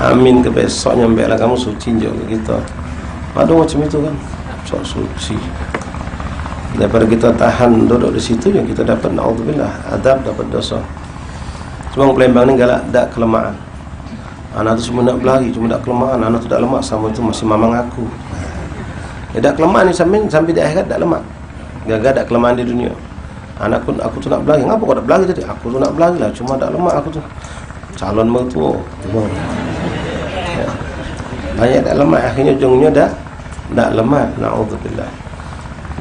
Amin ke besoknya mbaklah kamu suci juga kita. Aduh macam itu kan. Sok suci. Daripada kita tahan duduk di situ yang kita dapat naudzubillah adab, dapat dosa. Cuma Palembang ni galak tak kelemahan. Anak tu semua nak belagi, cuma tak kelemahan. Anak tu tak lemak, sama itu masih mamang aku. Tak kelemahan ni sampai di akhirat tak lemak. Gagal tak kelemahan di dunia. Anak pun aku tu nak belagi. Ngapa kau tak belagi tadi? Aku tu nak belagi lah, cuma tak lemak aku tu. Calon mertua. Ya. Banyak tak lemak, akhirnya ujungnya tak lemak. Naudzubillah.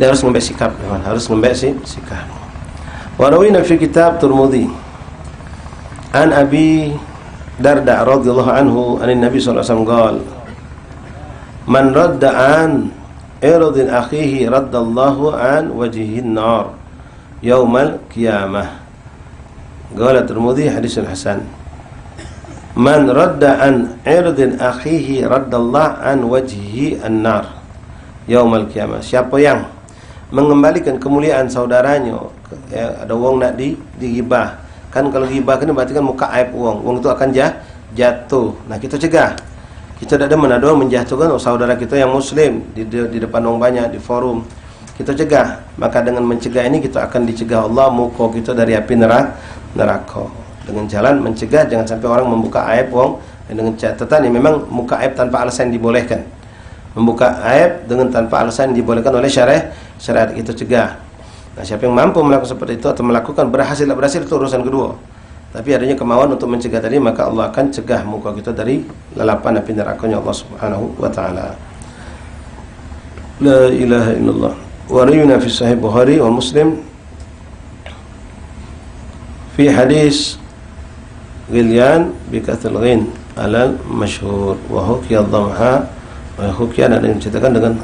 Dia harus mengambil sikap, harus mengambil sikap. Warawina fi kitab Tirmidzi an Abi Darda radhiyallahu anhu an Nabi sallallahu alaihi wasallam qala man radda an irdin akhihi raddallahu an wajhihin nar yaumal qiyamah. Qala Tirmidzi hadisun hasan. Man radda an irdin akhihi raddallahu an wajhihi an-nar yaumal qiyamah. Siapa yang mengembalikan kemuliaan saudaranya, ya, ada wong nak digibah. Kan kalau ghibah kan berarti kan muka aib wong itu akan jatuh. Nah, kita cegah. Kita tidak ada menado menjatuhkan saudara kita yang muslim di depan orang banyak di forum. Kita cegah. Maka dengan mencegah ini kita akan dicegah Allah muka kita dari api neraka. Dengan jalan mencegah jangan sampai orang membuka aib wong, dengan catatan ini memang muka aib tanpa alasan dibolehkan. Membuka aib dengan tanpa alasan dibolehkan oleh syariat kita cegah. Nah, siapa yang mampu melakukan seperti itu atau melakukan berhasil itu urusan kedua. Tapi adanya kemauan untuk mencegah tadi, maka Allah akan cegah muka kita dari lalapan api nerakanya Allah Subhanahu wa taala. La ilaha illallah. Wa riwayat fi sahih Bukhari wa Muslim fi hadis Ghilyan bi kathil ghin alal masyhur wa hukiya dhamha wa hukiya, ada yang menceritakan dengan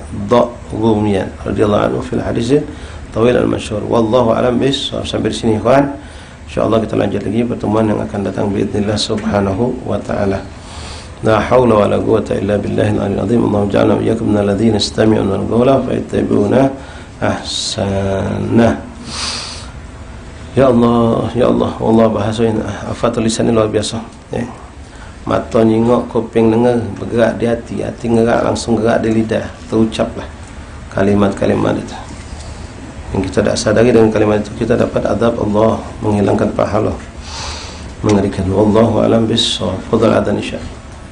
dhumyan radhiyallahu anhu fil hadis tawil al-masyhur. Wallahu a'lam bis. Sampai di sini ikhwan. Insyaallah kita lanjut lagi pertemuan yang akan datang باذنillah subhanahu wa ta'ala. La haula wala quwwata illa billahil aliyyil azim. Allahumma ij'alna wa iyyakum minal ladzina yastami'una al-qawla fayattabi'una ahsana. Ya Allah, ya Allah, Allah bahasa ini afatul lisan luar biasa. Ya. Mata nyingok, kuping dengar, bergerak di hati, hati gerak, langsung gerak di lidah, terucaplah kalimat-kalimat itu. Yang kita tak sadari dengan kalimat itu kita dapat adab Allah, menghilangkan pahala, mengerikan. Wallahu a'lam bissawab. Fadhal adzan insya.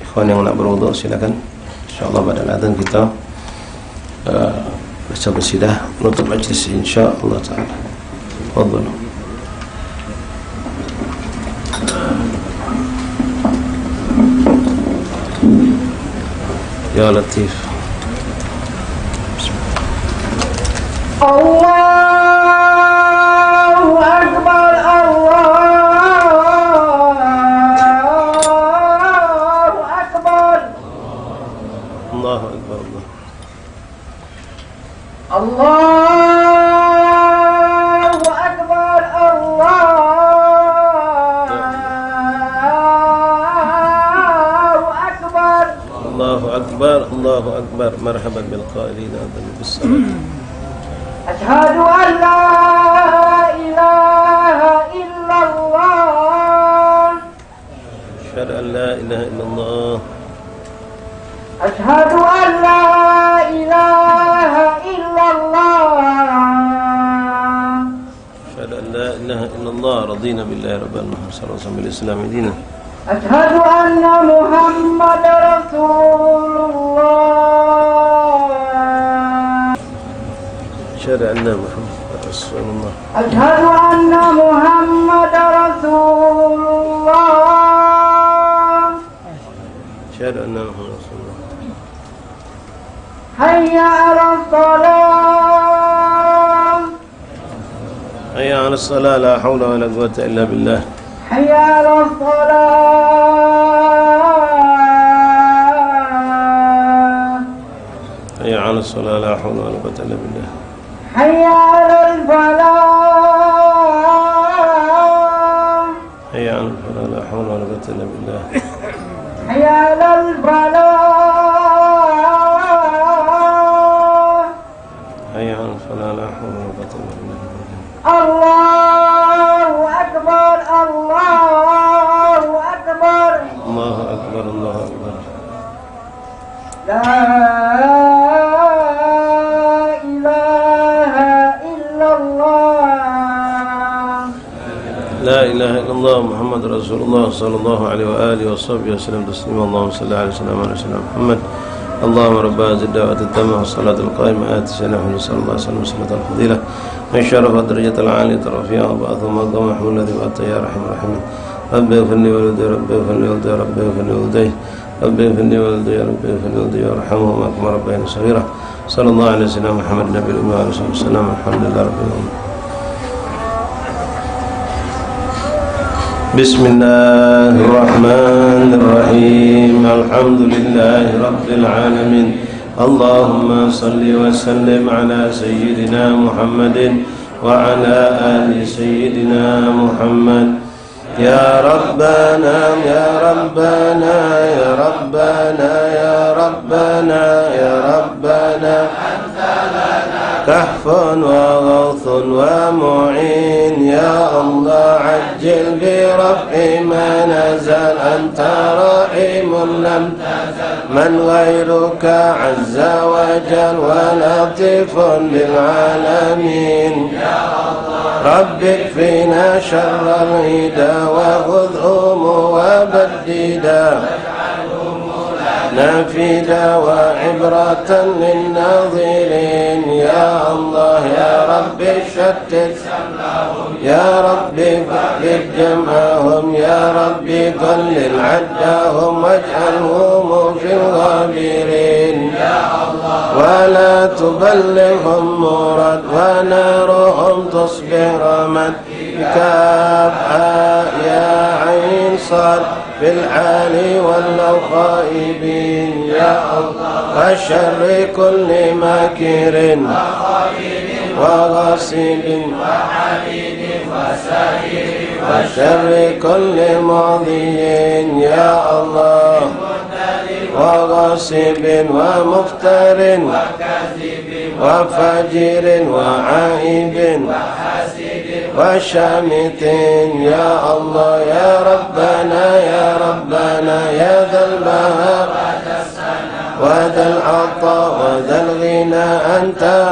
Ikhwan yang nak berwudu silakan. Insyaallah pada adzan kita baca qasidah menutup majlis insyaallah taala. Fadhal. Ya Latif. Allahu Akbar, Allahu Akbar, Allahu Akbar, Allahu Akbar, Allahu Akbar, Allahu Akbar. Marhaban bil qailina bis salat. Asyhadu an la ilaha illallah. Asyhadu an la ilaha illallah. Asyhadu an la ilaha illallah. Asyhadu an la ilaha illallah. Radina billahi rabban Muhammad sallallahu alaihi wasallam bil Islam dinan. Asyhadu anna Muhammadar Rasulullah. Asyhadu anna Muhammadar Rasulullah. Asyhadu anna Muhammadar Rasulullah. Asyhadu anna Muhammadar Rasulullah. Hayya 'alas shalah. الصلاة لا حول ولا قوة إلا بالله حي على الصلاة حي على الصلاة لا حول ولا قوة إلا بالله حي على الفلاح حي على الفلاح لا حول ولا قوة إلا بالله حي على الفلاح حي على الفلاح لا حول ولا قوة إلا بالله الله أكبر الله أكبر الله أكبر الله أكبر لا إله إلا الله لا إله إلا الله محمد رسول الله صلى الله عليه وآله وصحبه وسلم تسليما اللهم صل على سيدنا محمد اللهم رب هذه الدعوة التامة والصلاة القائمة آت سيدنا محمد صلى الله عليه وسلم وسلة الفضيلة من شرف الدرجة العالية الرفيعة وبعث مقام محمود الذي وأتى يا رحم الرحيمين رب اغفر لي ولدي رب اغفر لي ولدي رب اغفر لي ولدي رب اغفر لي ولدي رب اغفر لي ولدي وارحمهما كما ربياني صغيرا صلى الله على سيدنا محمد النبي الأمي وعلى آله وسلم الحمد لله رب العالمين. بسم الله الرحمن الرحيم الحمد لله رب العالمين اللهم صل وسلم على سيدنا محمد وعلى آل سيدنا محمد يا ربنا يا ربنا يا ربنا يا ربنا يا ربنا أنت لنا كهف وغوث ومعين يا الله عجل برفع ما نزل أنت رحيم لم تزل من غيرك عز وجل ولطيف للعالمين يا الله رب اكفنا شر الهدى وخذهم وبددا نافدا وعبرة للناظرين يا الله يا رب شتت يا رب فكر جمعهم يا رب قلل عداهم واجعلهم في الغابرين يا الله ولا تبلغهم مراد ونارهم تصبح رمد كافها يا عين صاد بالعالي واللو خائبين يا الله وشر كل ماكر وغاصب وحليل وسائر وشر كل ماضي يا الله وغاصب ومفتر وفجر وعائب وشامت يا الله يا ربنا يا ربنا يا ذا البهاء وذا العطاء وذا الغنى أنت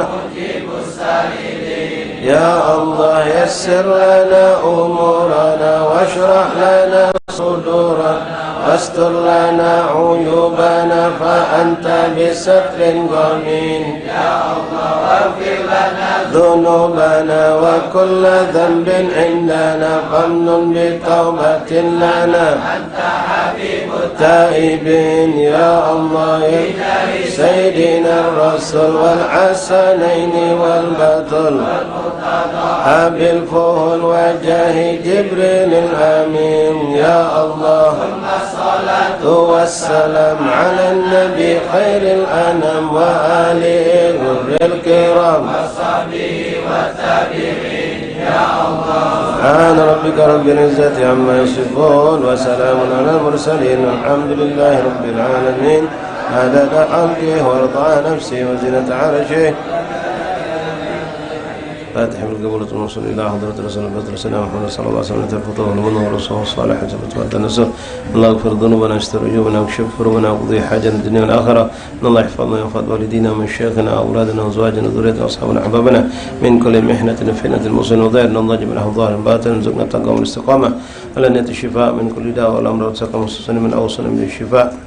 يا الله يسر لنا أمورنا واشرح لنا صدورنا واستر لنا عيوبنا فأنت بستر ضمين يا الله واغفر لنا ذنوبنا وكل ذنب عندنا فامنن بتوبة لنا أنت حبيب التائبين يا الله سيدنا الرسول والحسنين والبطل أبي الفهل وجاه جبريل الأمين يا الله الصلاة والسلام على النبي خير الأنام وآله غر الكرام وصحبه والتابعين يا الله سبحان ربك رب العزة عما يصفون وسلام على المرسلين والحمد لله رب العالمين عدد خلقه ورضا نفسه وزنة عرشه فاتح بالقبولة الموصول إلى حضرة رسول الله سيدنا محمد صلى الله عليه وسلم الفتوى والمنى والرسول الصالح وتوات النسل الله يغفر ذنوبنا ويستر عيوبنا ويكشف كروبنا ويقضي حاجة الدنيا والآخرة ان الله يحفظنا ويحفظ والدينا ومن شيخنا وأولادنا وأزواجنا وذريتنا وأصحابنا وأحبابنا من كل محنة وفتنة المصير وضير ان الله يجعل له ظاهر باطن ويرزقنا التقوى والاستقامة ولا نية الشفاء من كل داء والأمر وتسقم مستسلم من أوصل من الشفاء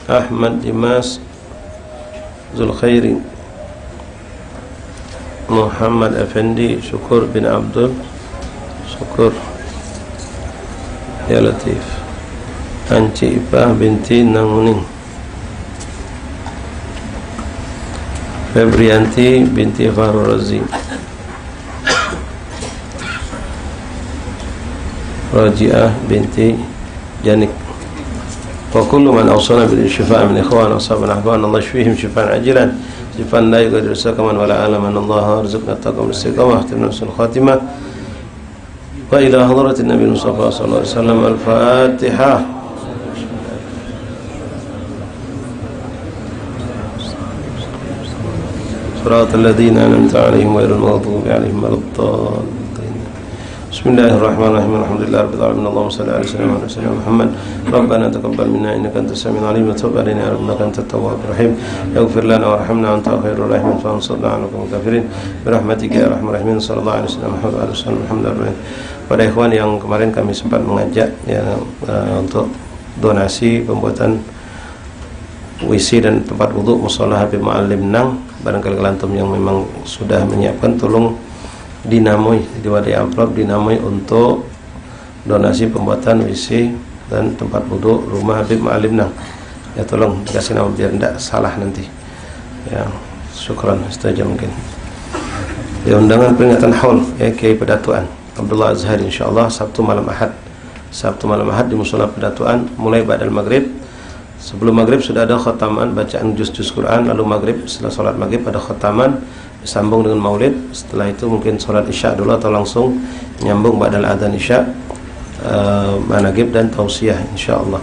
أحمد دماس ذو الخير Muhammad Effendi Syukur bin Abdul Syukur Ya Latif Anci Ipah binti Nanguning Febrianti binti Fahru Razi Raji'ah binti Janik. Wa kullu man awsana bil shifa' min ikhwan ashabana ahban Allah yashfihim shifaan ajilan shifaan la yughadiru saqaman wala alaman Allah arzuqna taqwa wal istiqamah wa husnul khatimah. Wa ila hadratin Nabi Mustafa sallallahu alaihi wasallam al-Fatihah. Siratal ladzina an'amta 'alaihim ghairil maghdubi 'alaihim waladdallin. Bismillahirrahmanirrahim. Alhamdulillahirabbil alamin. Allahumma shalli ala sayyidina Muhammad. Rabbana taqabbal minna innaka antas samiul 'alim wa tub 'alaina ya rabbana antat tawwabur rahim. Ighfir lana warhamna anta khairur rahimin fansurna 'alal qawmil kafirin. Birahmatika ya arhamar rahimin. Sallallahu alaihi wasallam Muhammad. Pada ikhwan yang kemarin kami sempat mengajak ya untuk donasi pembuatan WC dan tempat wudhu Mushola Habib Ma'alim Nang, barangkali kelantum yang memang sudah menyiapkan, tolong dinamoi di wadah amplop, dinamoi untuk donasi pembuatan WC dan tempat wudhu rumah Habib Ma'alim Nang. Ya tolong dikasih nama biar tidak salah nanti. Ya, syukran saja mungkin. Ya, undangan peringatan haul Kiai Pedatuan Abdullah Azhari insyaallah Sabtu malam Ahad di Mushola Pedatuan mulai ba'dal maghrib. Sebelum maghrib sudah ada khataman bacaan juz-juz Quran, lalu maghrib setelah sholat maghrib ada khataman disambung dengan maulid. Setelah itu mungkin sholat isya dulu atau langsung nyambung ba'dal adzan isya, managib dan tausiah insyaallah.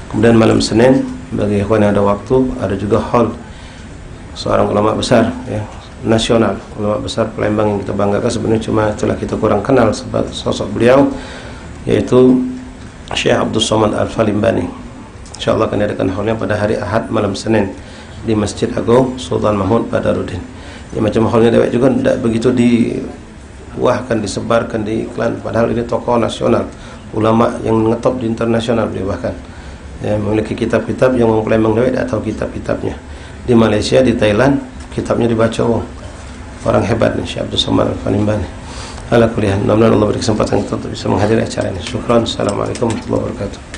Kemudian malam Senin bagi ikhwan yang ada waktu ada juga haul seorang ulama besar ya, nasional, ulama besar Palembang yang kita banggakan, sebenarnya cuma itulah kita kurang kenal sosok beliau, yaitu Syekh Abdul Somad Al-Falimbani. InsyaAllah akan diadakan haulnya pada hari Ahad malam Senin di Masjid Agung Sultan Mahmud Badarudin. Ya, macam haulnya dewek juga tidak begitu diwahkan, disebarkan di iklan, padahal ini tokoh nasional, ulama yang ngetop di internasional beliau bahkan. Ya, memiliki kitab-kitab yang orang Palembang dewek tidak tahu kitab-kitabnya. Di Malaysia, di Thailand, kitabnya dibaca orang hebat nih, Syekh Abdul Somad Al-Falimbani. Ala kuliah, mudah-mudahan Allah beri kesempatan kita untuk bisa menghadiri acara ini. Syukran. Assalamualaikum warahmatullahi wabarakatuh.